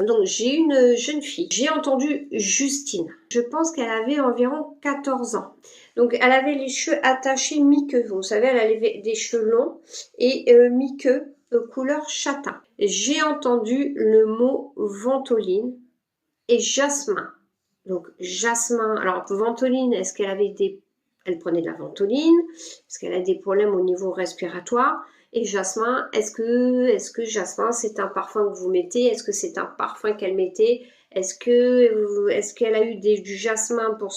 Donc j'ai une jeune fille, j'ai entendu Justine. Je pense qu'elle avait environ 14 ans. Donc elle avait les cheveux attachés mi-queue. Vous savez, elle avait des cheveux longs et mi-queue, couleur châtain. J'ai entendu le mot ventoline et jasmin. Donc jasmin, alors ventoline, est-ce qu'elle avait des... Elle prenait de la ventoline, est-ce qu'elle a des problèmes au niveau respiratoire? Et jasmin, est-ce que jasmin c'est un parfum que vous mettez? Est-ce que c'est un parfum qu'elle mettait? Est-ce qu'elle a eu du jasmin pour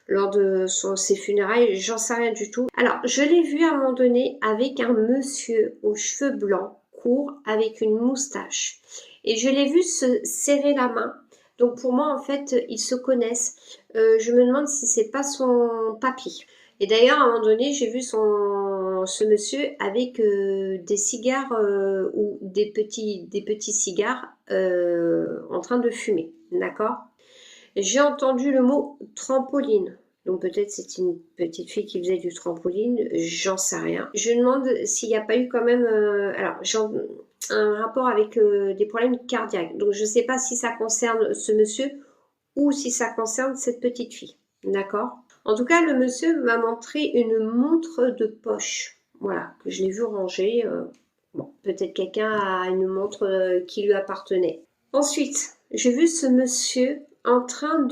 lors de ses funérailles? J'en sais rien du tout. Alors, je l'ai vu à un moment donné avec un monsieur aux cheveux blancs, courts, avec une moustache. Et je l'ai vu se serrer la main. Donc pour moi, en fait, ils se connaissent. Je me demande si c'est pas son papy. Et d'ailleurs, à un moment donné, j'ai vu ce monsieur avec des cigares ou des petits cigares en train de fumer. D'accord? J'ai entendu le mot trampoline. Donc peut-être c'est une petite fille qui faisait du trampoline, j'en sais rien. Je me demande s'il n'y a pas eu quand même... un rapport avec des problèmes cardiaques. Donc je ne sais pas si ça concerne ce monsieur ou si ça concerne cette petite fille. D'accord? En tout cas, le monsieur m'a montré une montre de poche. Voilà, que je l'ai vu ranger. Bon, peut-être quelqu'un a une montre qui lui appartenait. Ensuite, j'ai vu ce monsieur en train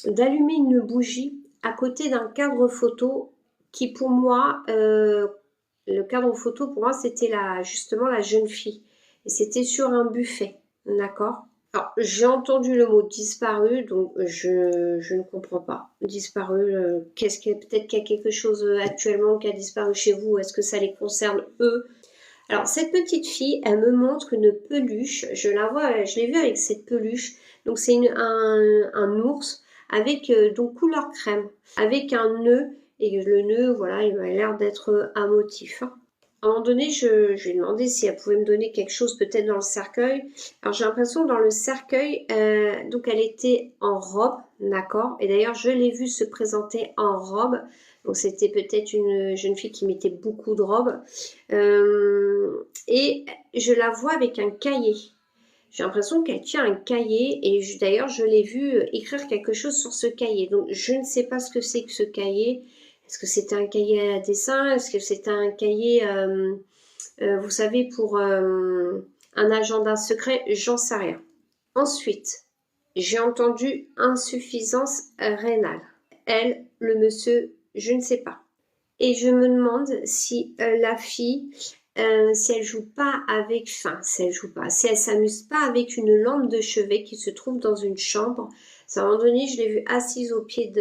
d'allumer une bougie à côté d'un cadre photo qui pour moi, le cadre photo pour moi c'était justement la jeune fille et c'était sur un buffet, d'accord? Alors j'ai entendu le mot disparu donc je ne comprends pas. Disparu, peut-être qu'il y a quelque chose actuellement qui a disparu chez vous, est-ce que ça les concerne eux? Alors cette petite fille, elle me montre une peluche, je l'ai vue avec cette peluche, donc c'est un ours avec donc couleur crème, avec un nœud, et le nœud, voilà, il m'a l'air d'être un motif. À un moment donné, je lui ai demandé si elle pouvait me donner quelque chose peut-être dans le cercueil. Alors j'ai l'impression dans le cercueil, donc elle était en robe, d'accord, et d'ailleurs je l'ai vue se présenter en robe. Donc c'était peut-être une jeune fille qui mettait beaucoup de robes. Et je la vois avec un cahier. J'ai l'impression qu'elle tient un cahier et d'ailleurs je l'ai vue écrire quelque chose sur ce cahier. Donc je ne sais pas ce que c'est que ce cahier. Est-ce que c'était un cahier à dessin? Est-ce que c'était un cahier, vous savez, pour un agenda secret? J'en sais rien. Ensuite, j'ai entendu insuffisance rénale. Elle, le monsieur, je ne sais pas. Et je me demande si la fille, si elle joue pas avec, si elle s'amuse pas avec une lampe de chevet qui se trouve dans une chambre. À un moment donné, je l'ai vue assise au pied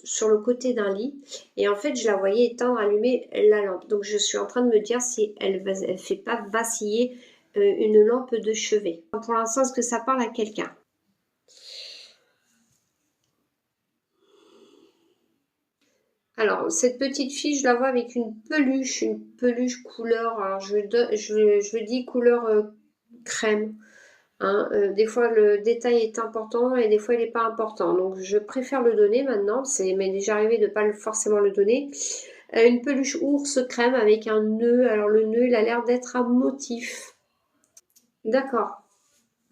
sur le côté d'un lit, et en fait, je la voyais éteindre, allumer la lampe. Donc, je suis en train de me dire si elle fait pas vaciller une lampe de chevet. Pour l'instant, est-ce que ça parle à quelqu'un? Alors, cette petite fille, je la vois avec une peluche couleur, alors je dis couleur crème. Hein. Des fois, le détail est important et des fois, il n'est pas important. Donc, je préfère le donner maintenant. M'est déjà arrivé de ne pas forcément le donner. Une peluche ours crème avec un nœud. Alors, le nœud, il a l'air d'être un motif. D'accord.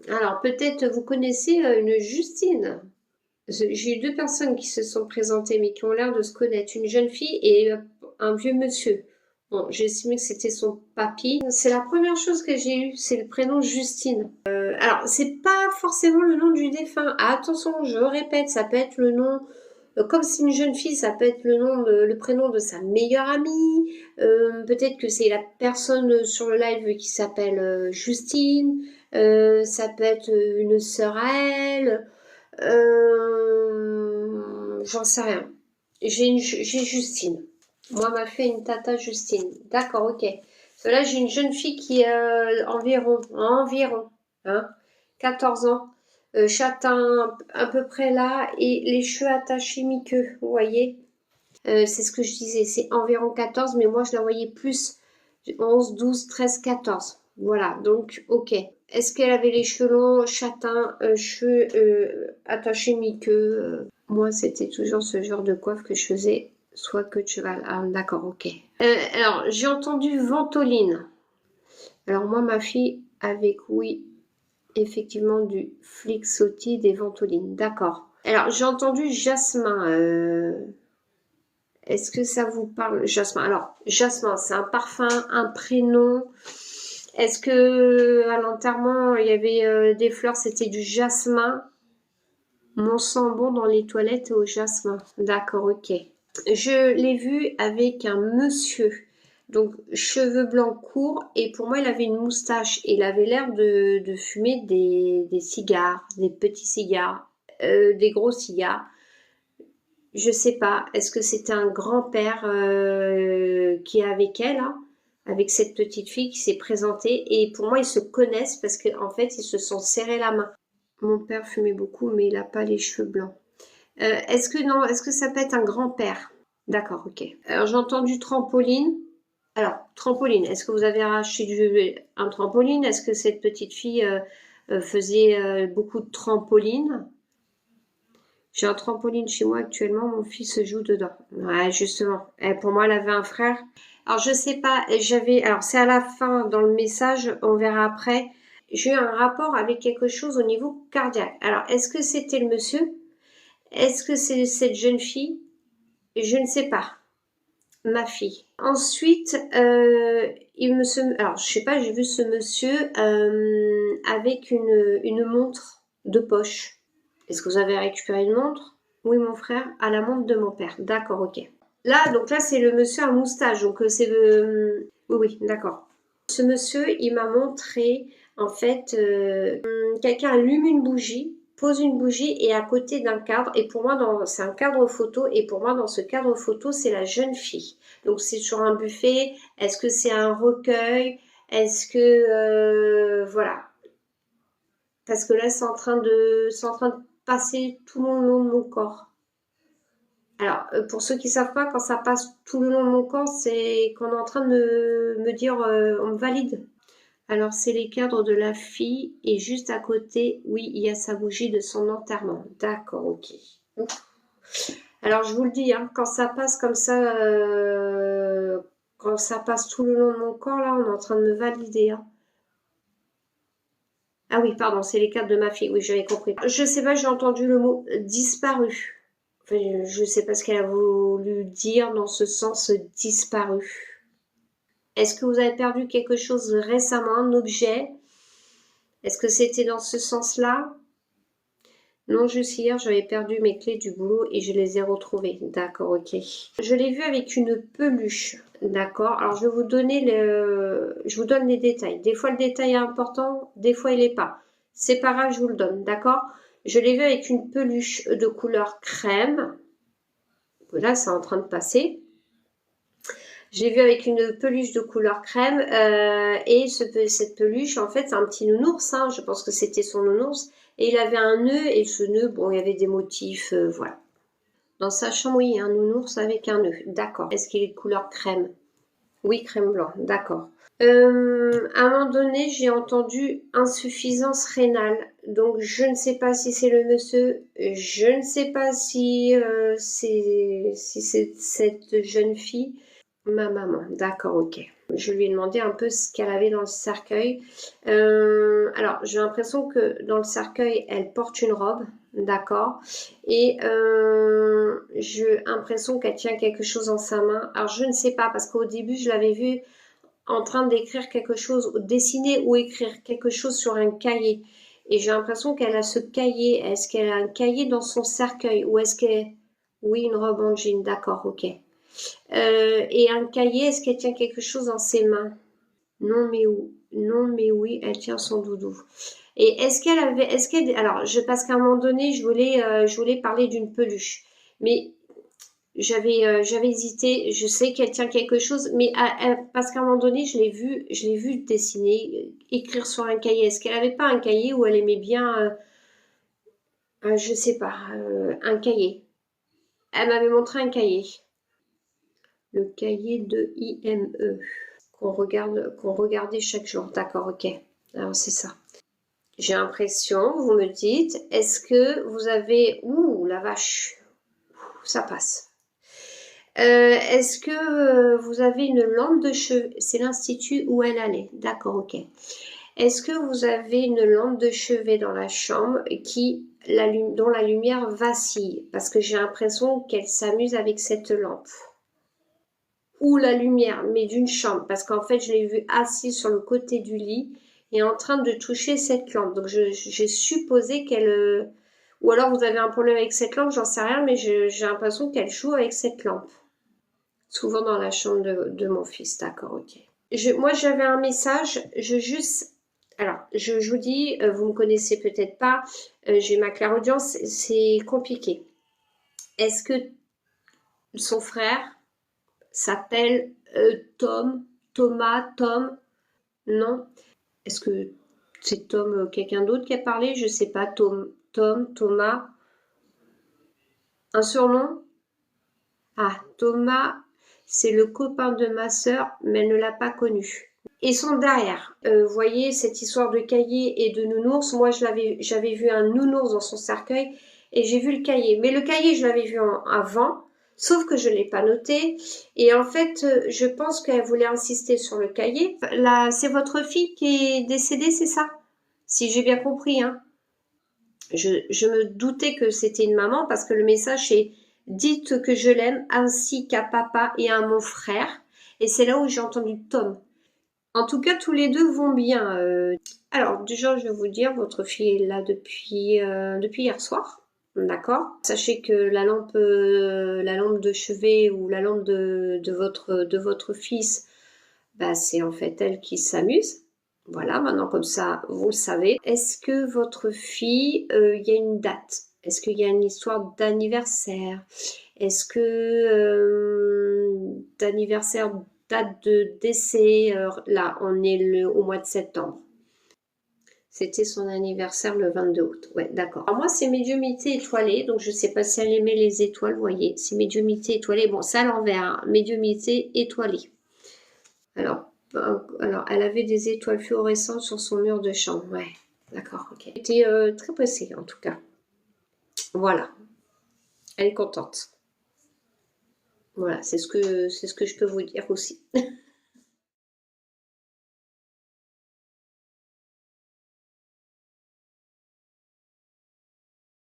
Alors, peut-être vous connaissez une Justine. J'ai eu deux personnes qui se sont présentées mais qui ont l'air de se connaître, une jeune fille et un vieux monsieur. Bon, j'ai estimé que c'était son papy. C'est la première chose que j'ai eue, c'est le prénom Justine. Alors, c'est pas forcément le nom du défunt. Ah, attention, je répète, ça peut être le nom, comme c'est une jeune fille, ça peut être le prénom de sa meilleure amie. Peut-être que c'est la personne sur le live qui s'appelle Justine. Ça peut être une sœur à elle. J'en sais rien. J'ai Justine. Moi, m'a fait une tata Justine. D'accord, ok. Parce que là, j'ai une jeune fille qui a environ, hein, 14 ans, châtain à peu près là, et les cheveux attachés mi-queue, vous voyez. C'est ce que je disais, c'est environ 14, mais moi, je la voyais plus 11, 12, 13, 14. Voilà, donc, ok. Est-ce qu'elle avait les cheveux longs, châtains, cheveux attachés mi-queue? Moi, c'était toujours ce genre de coiffe que je faisais, soit queue de cheval. Ah, d'accord, ok. Alors, j'ai entendu ventoline. Alors, moi, ma fille, avec oui, Effectivement, du Flixotis, des Ventolines. D'accord. Alors, j'ai entendu Jasmin. Est-ce que ça vous parle, Jasmin? Alors, Jasmin, c'est un parfum, un prénom. Est-ce que à l'enterrement, il y avait des fleurs, c'était du jasmin? Mon sang bon dans les toilettes au jasmin. D'accord, ok. Je l'ai vu avec un monsieur. Donc, cheveux blancs courts. Et pour moi, il avait une moustache. Et il avait l'air de fumer des cigares, des petits cigares, des gros cigares. Je sais pas. Est-ce que c'était un grand-père qui est avec elle, hein, avec cette petite fille qui s'est présentée? Et pour moi, ils se connaissent parce qu'en fait, ils se sont serrés la main. Mon père fumait beaucoup, mais il n'a pas les cheveux blancs. Est-ce que non, est-ce que ça peut être un grand-père? D'accord, ok. Alors j'ai entendu trampoline. Alors, trampoline, est-ce que vous avez arraché un trampoline? Est-ce que cette petite fille faisait beaucoup de trampoline? J'ai un trampoline chez moi actuellement, mon fils joue dedans. Ouais, justement. Pour moi, elle avait un frère. Alors, je sais pas, alors c'est à la fin dans le message, on verra après. J'ai eu un rapport avec quelque chose au niveau cardiaque. Alors, est-ce que c'était le monsieur? Est-ce que c'est cette jeune fille? Je ne sais pas. Ma fille. Ensuite, alors je sais pas, j'ai vu ce monsieur avec une montre de poche. Est-ce que vous avez récupéré une montre? Oui, mon frère, à la montre de mon père. D'accord, ok. Là, donc là, c'est le monsieur à moustache. Donc c'est oui, oui, d'accord. Ce monsieur, il m'a montré, en fait, quelqu'un allume une bougie, pose une bougie et à côté d'un cadre. Et pour moi, c'est un cadre photo. Et pour moi, dans ce cadre photo, c'est la jeune fille. Donc c'est sur un buffet. Est-ce que c'est un recueil? Est-ce que voilà. Parce que là, c'est en train de passer tout le long de mon corps. Alors, pour ceux qui savent pas, quand ça passe tout le long de mon corps, c'est qu'on est en train de me dire, on me valide. Alors, c'est les cadres de la fille et juste à côté, oui, il y a sa bougie de son enterrement. D'accord, ok. Alors, je vous le dis, hein, quand ça passe comme ça, quand ça passe tout le long de mon corps, là, on est en train de me valider, hein. Ah oui, pardon, c'est les cadres de ma fille. Oui, j'avais compris. Je sais pas, j'ai entendu le mot disparu. Enfin, je ne sais pas ce qu'elle a voulu dire dans ce sens disparu. Est-ce que vous avez perdu quelque chose récemment, un objet? Est-ce que c'était dans ce sens-là? Non, juste hier, j'avais perdu mes clés du boulot et je les ai retrouvées. D'accord, ok. Je l'ai vu avec une peluche. D'accord. Alors, je vous donne les détails. Des fois, le détail est important, des fois, il n'est pas. C'est pas grave, je vous le donne. D'accord. Je l'ai vu avec une peluche de couleur crème. Là, c'est en train de passer. J'ai vu avec une peluche de couleur crème et cette peluche, en fait, c'est un petit nounours. Hein, je pense que c'était son nounours. Et il avait un nœud et ce nœud, bon, il y avait des motifs, voilà. Dans sa chambre, oui, il y a un nounours avec un nœud. D'accord. Est-ce qu'il est de couleur crème? Oui, crème blanc. D'accord. À un moment donné, j'ai entendu insuffisance rénale. Donc, je ne sais pas si c'est le monsieur. Je ne sais pas si c'est cette jeune fille. Ma maman, d'accord, ok. Je lui ai demandé un peu ce qu'elle avait dans le cercueil. Alors, j'ai l'impression que dans le cercueil, elle porte une robe, d'accord. Et j'ai l'impression qu'elle tient quelque chose dans sa main. Alors, je ne sais pas, parce qu'au début, je l'avais vue en train d'écrire quelque chose, dessiner ou écrire quelque chose sur un cahier. Et j'ai l'impression qu'elle a ce cahier. Est-ce qu'elle a un cahier dans son cercueil? Ou est-ce qu'elle... Oui, une robe en jean, d'accord, ok. Et un cahier, est-ce qu'elle tient quelque chose dans ses mains? Non, mais où? Non, mais oui, elle tient son doudou. Et alors, parce qu'à un moment donné, je voulais parler d'une peluche, mais j'avais hésité. Je sais qu'elle tient quelque chose, mais parce qu'à un moment donné, je l'ai vu dessiner, écrire sur un cahier. Est-ce qu'elle avait pas un cahier où elle aimait bien, je sais pas, un cahier? Elle m'avait montré un cahier. Le cahier de IME qu'on regardait chaque jour. D'accord, ok. Alors c'est ça. J'ai l'impression, vous me dites, est-ce que vous avez... Ouh, la vache, ça passe. Est-ce que vous avez une lampe de chevet? C'est l'institut où elle allait. D'accord, ok. Est-ce que vous avez une lampe de chevet dans la chambre dont la lumière vacille? Parce que j'ai l'impression qu'elle s'amuse avec cette lampe. Ou la lumière, mais d'une chambre. Parce qu'en fait, je l'ai vue assise sur le côté du lit et en train de toucher cette lampe. Donc, j'ai supposé qu'elle... Ou alors, vous avez un problème avec cette lampe, j'en sais rien, mais j'ai l'impression qu'elle joue avec cette lampe. Souvent dans la chambre de mon fils. D'accord, ok. Moi, j'avais un message, alors, je vous dis, vous me connaissez peut-être pas, j'ai ma clairaudience, c'est compliqué. Est-ce que son frère s'appelle Thomas, Tom? Non? Est-ce que c'est Tom, quelqu'un d'autre qui a parlé? Je sais pas, Thomas. Un surnom? Ah, Thomas, c'est le copain de ma sœur, mais elle ne l'a pas connu. Et sont derrière. Vous voyez, cette histoire de cahier et de nounours, moi j'avais vu un nounours dans son cercueil et j'ai vu le cahier. Mais le cahier, je l'avais vu avant, sauf que je ne l'ai pas noté. Et en fait, je pense qu'elle voulait insister sur le cahier. Là, c'est votre fille qui est décédée, c'est ça? Si j'ai bien compris, hein. Je me doutais que c'était une maman parce que le message est « Dites que je l'aime ainsi qu'à papa et à mon frère ». Et c'est là où j'ai entendu Tom. En tout cas, tous les deux vont bien. Alors, déjà, je vais vous dire, votre fille est là depuis hier soir. D'accord? Sachez que la lampe de chevet ou la lampe de votre fils, bah, c'est en fait elle qui s'amuse. Voilà, maintenant comme ça, vous le savez. Est-ce que votre fille, il y a une date? Est-ce qu'il y a une histoire d'anniversaire? Est-ce que d'anniversaire, date de décès, là, on est au mois de septembre. C'était son anniversaire le 22 août. Ouais, d'accord. Alors moi, c'est médiumnité étoilée, donc je ne sais pas si elle aimait les étoiles, vous voyez. C'est médiumnité étoilée. Bon, c'est à l'envers, hein. Médiumnité étoilée. Alors, elle avait des étoiles fluorescentes sur son mur de chambre. Ouais, d'accord, ok. Elle était très pressée, en tout cas. Voilà. Elle est contente. Voilà, c'est ce que je peux vous dire aussi.